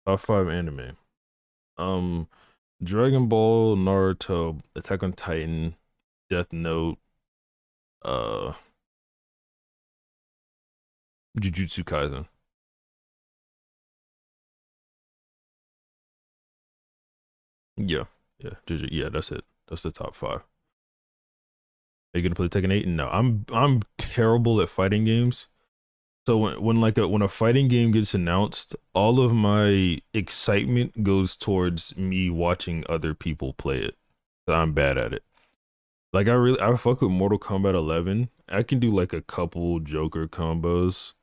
Top five anime. Um, Dragon Ball, Naruto, Attack on Titan, Death Note, uh, Jujutsu Kaisen. Yeah, yeah. That's it. That's the top five. Are you gonna play Tekken 8? No, I'm terrible at fighting games. So when a fighting game gets announced, all of my excitement goes towards me watching other people play it. I'm bad at it. Like I fuck with Mortal Kombat 11. I can do like a couple Joker combos,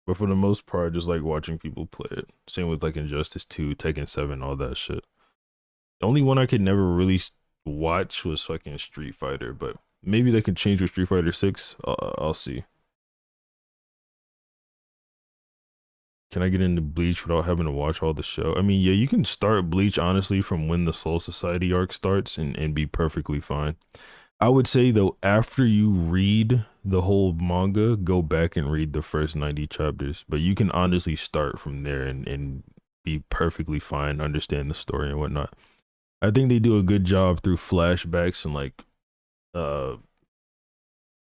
but for the most part, I just like watching people play it. Same with like Injustice 2, Tekken 7, all that shit. The only one I could never really watch was fucking Street Fighter, but maybe they can change with Street Fighter 6. I'll see. Can I get into Bleach without having to watch all the show? I mean, yeah, you can start Bleach honestly from when the Soul Society arc starts and be perfectly fine. I would say though, after you read the whole manga, go back and read the first 90 chapters. But you can honestly start from there and be perfectly fine, understand the story and whatnot. I think they do a good job through flashbacks and like uh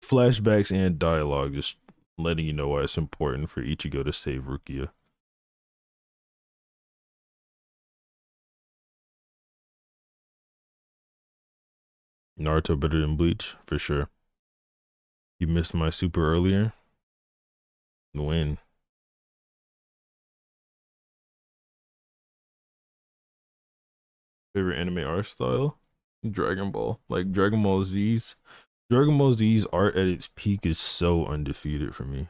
flashbacks and dialogue, just letting you know why it's important for Ichigo to save Rukia. Naruto better than Bleach, for sure. You missed my super earlier. Win. Favorite anime art style? Dragon Ball. Like Dragon Ball Z's art at its peak is so undefeated for me.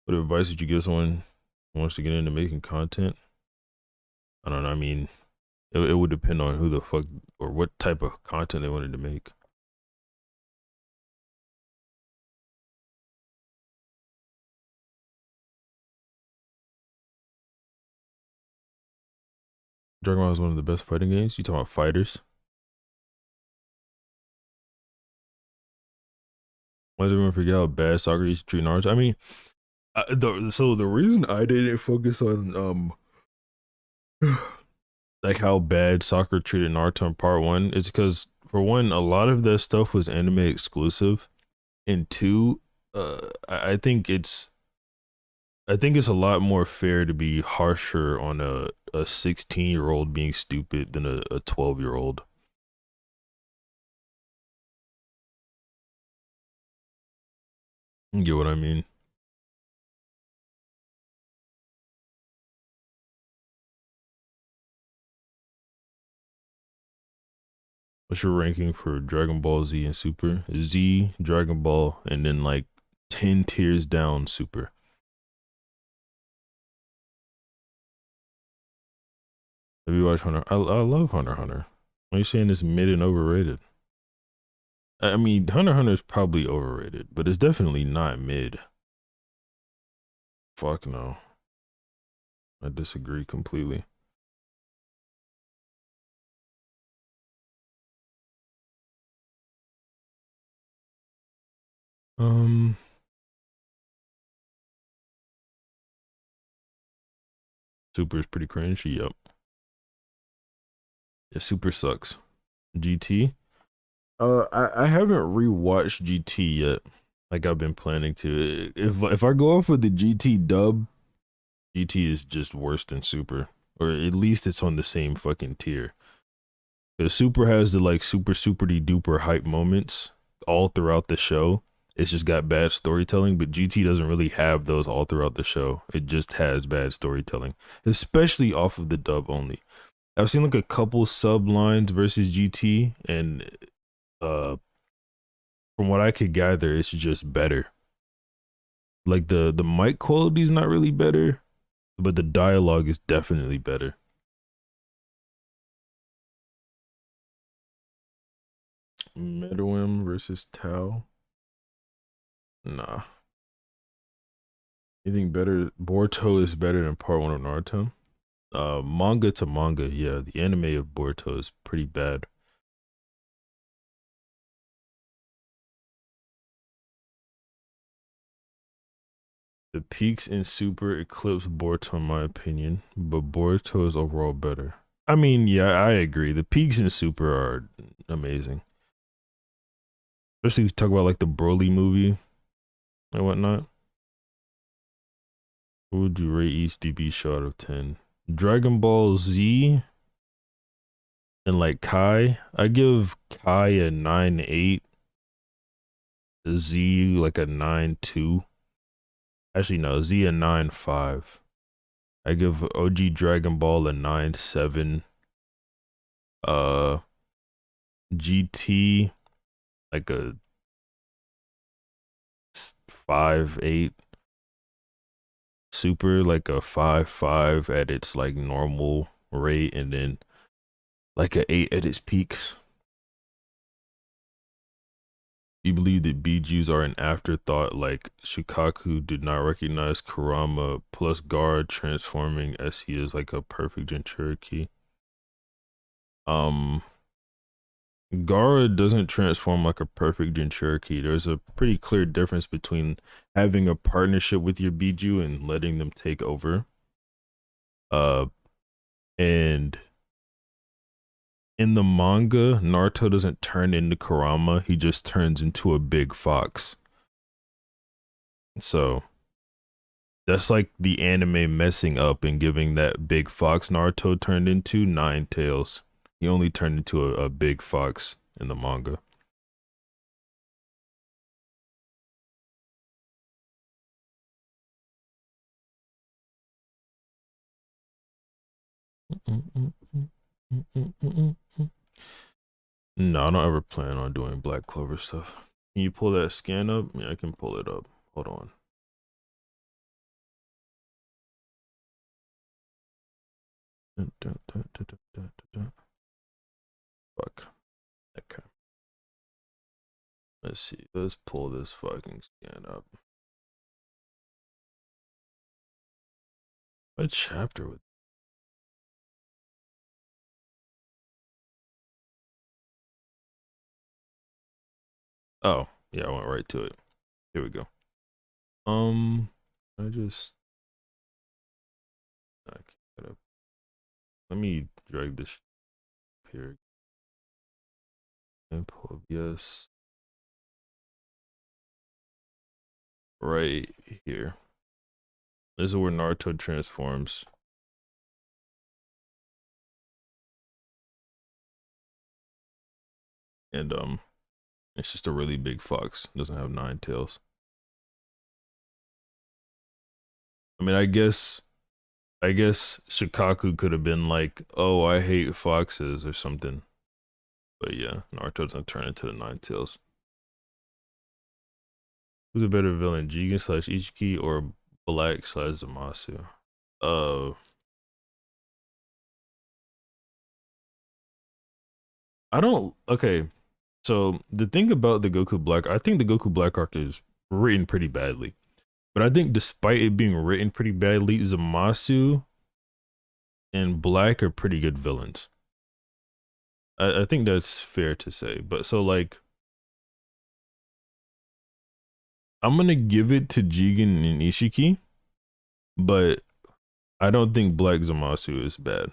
What advice would you give someone who wants to get into making content? I don't know. I mean, it would depend on who the fuck or what type of content they wanted to make. Dragon Ball is one of the best fighting games. You talking about fighters? Why does everyone forget how bad Sakura used to treat Naruto? I mean, so the reason I didn't focus on like how bad Sakura treated Naruto in part one is because for one, a lot of that stuff was anime exclusive, and two, I think it's a lot more fair to be harsher on a 16-year-old being stupid than a 12-year-old. You get what I mean? What's your ranking for Dragon Ball Z and Super? Z, Dragon Ball, and then like 10 tiers down Super. Have you watched Hunter? I love Hunter x Hunter. Why are you saying it's mid and overrated? I mean, Hunter x Hunter is probably overrated, but it's definitely not mid. Fuck no. I disagree completely. Um, Super is pretty cringy. Yep. Yeah, Super sucks. GT. I haven't rewatched GT yet. Like I've been planning to. If I go off with the GT dub, GT is just worse than Super, or at least it's on the same fucking tier. The Super has the like super duper hype moments all throughout the show. It's just got bad storytelling, but GT doesn't really have those all throughout the show. It just has bad storytelling, especially off of the dub only. I've seen like a couple sub lines versus GT, and uh, from what I could gather, it's just better. Like the mic quality is not really better, but the dialogue is definitely better. Meruem versus Tao. Nah. You think better? Boruto is better than part one of Naruto? Manga to manga, yeah. The anime of Boruto is pretty bad. The peaks in Super eclipse Boruto in my opinion, but Boruto is overall better. I mean, yeah, I agree. The peaks in Super are amazing. Especially if you talk about like the Broly movie and whatnot. What would you rate each DB show out of 10? Dragon Ball Z and like Kai. I give Kai a 9.8. Z like a 9.2. Actually, no, Z a 9.5. I give OG Dragon Ball a 9.7. Uh, GT like a 5.8. Super like a 5.5 at its like normal rate, and then like a 8 at its peaks. You believe that Bijus are an afterthought, like Shukaku did not recognize Kurama plus Guard transforming as he is like a perfect Jinchuriki. Gara doesn't transform like a perfect Jinchuriki. There's a pretty clear difference between having a partnership with your Biju and letting them take over. And in the manga, Naruto doesn't turn into Kurama, he just turns into a big fox. So that's like the anime messing up and giving that big fox Naruto turned into Nine Tails. He only turned into a big fox in the manga. No, I don't ever plan on doing Black Clover stuff. Can you pull that scan up? Yeah, I can pull it up. Hold on. Fuck. Okay. Let's see. Let's pull this fucking scan up. What chapter with? Oh, yeah, I went right to it. Here we go. I just I gotta, let me drag this here and pull up yes right here. This is where Naruto transforms. And it's just a really big fox. It doesn't have 9 tails. I mean, I guess Shikaku could have been like, "Oh, I hate foxes" or something. But yeah, Naruto doesn't turn into the 9 tails. Who's a better villain, Jigen slash Ichiki or Black slash Zamasu? Uh, I don't. Okay, so the thing about the Goku Black, I think the Goku Black arc is written pretty badly. But I think despite it being written pretty badly, Zamasu and Black are pretty good villains. I think that's fair to say. But so like I'm gonna give it to Jigen and Ishiki, but I don't think Black Zamasu is bad.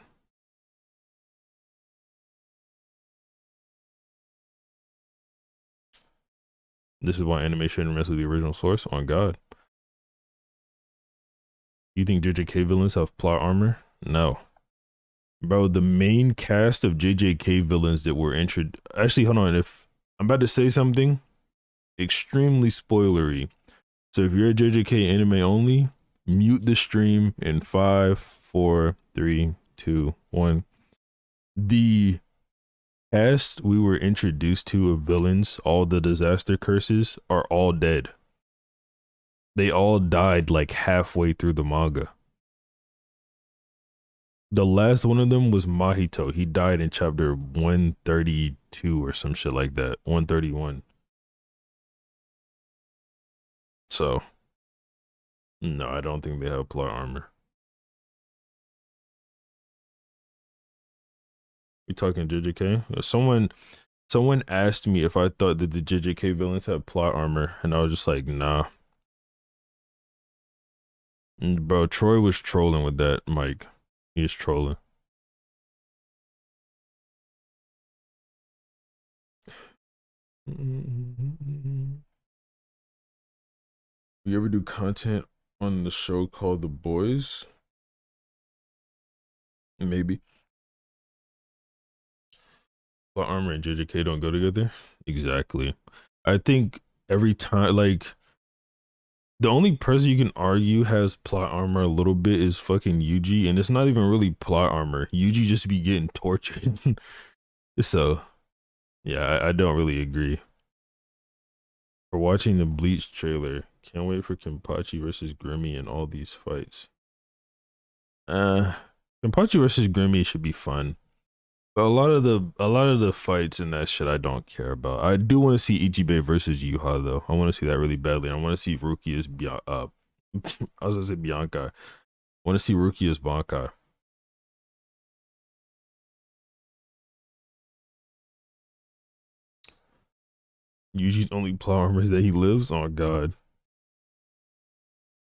This is why anime shouldn't mess with the original source. On God. You think JJK villains have plot armor? No. Bro, the main cast of JJK villains that were introduced. Actually, hold on. If I'm about to say something extremely spoilery, so if you're a JJK anime only, mute the stream in 5, 4, 3, 2, 1. The cast we were introduced to of villains, all the disaster curses, are all dead. They all died like halfway through the manga. The last one of them was Mahito. He died in chapter 132 or some shit like that. 131. So, no, I don't think they have plot armor. We talking JJK? Someone asked me if I thought that the JJK villains had plot armor, and I was just like, nah. Bro, Troy was trolling with that mic. He was trolling. You ever do content on the show called The Boys? Maybe. But Armor and JJK don't go together? Exactly. I think every time, like, the only person you can argue has plot armor a little bit is fucking Yuji, and it's not even really plot armor. Yuji just be getting tortured. So, yeah, I don't really agree. For watching the Bleach trailer, can't wait for Kenpachi versus Grimmy and all these fights. Kenpachi versus Grimmy should be fun. But a lot of the fights and that shit I don't care about. I do want to see Ichibe versus Yuha though. I want to see that really badly. I want to see Ruki as I was gonna say Bianca. I want to see Ruki as Bankai. Yuji's only plot armor is that he lives. Oh god.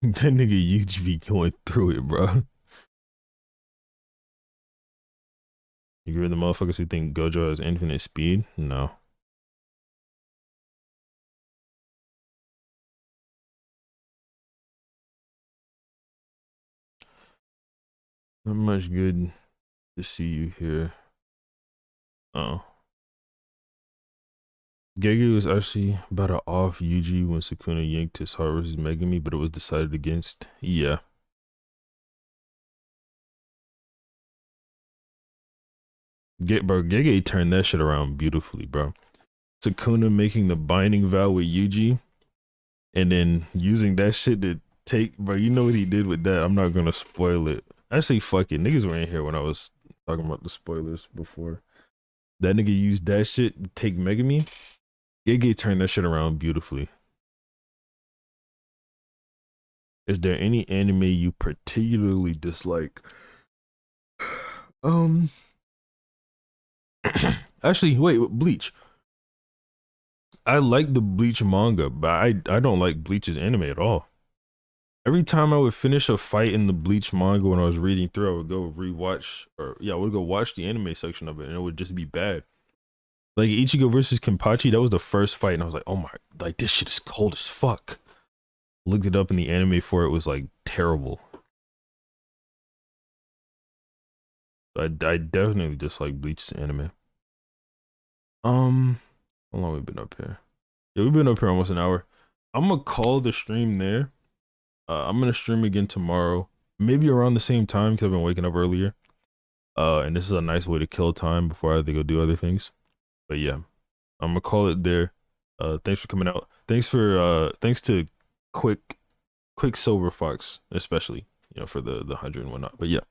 That nigga Yuji be going through it, bro. You agree with the motherfuckers who think Gojo has infinite speed? No. Not much good to see you here. Oh. Gege was actually about to off Yuji when Sukuna yanked his heart versus Megami, but it was decided against. Yeah. Bro, Gege turned that shit around beautifully, bro. Sukuna making the binding vow with Yuji and then using that shit to take, bro, you know what he did with that. I'm not gonna spoil it. Actually, fuck it. Niggas were in here when I was talking about the spoilers before. That nigga used that shit to take Megami. Gege turned that shit around beautifully. Is there any anime you particularly dislike? Actually, wait, Bleach. I like the Bleach manga, but I don't like Bleach's anime at all. Every time I would finish a fight in the Bleach manga when I was reading through, I would go rewatch, or yeah, I would go watch the anime section of it, and it would just be bad. Like Ichigo versus Kenpachi, that was the first fight, and I was like, oh my, like this shit is cold as fuck. Looked it up in the anime for it, was like terrible. I definitely dislike Bleach's anime. How long we been up here? Yeah, we've been up here almost an hour. I'm gonna call the stream there. I'm gonna stream again tomorrow, maybe around the same time because I've been waking up earlier. And this is a nice way to kill time before I have to go do other things. But yeah, I'm gonna call it there. Thanks for coming out. Thanks to Quick Silver Fox, especially, for the 100 and whatnot. But yeah.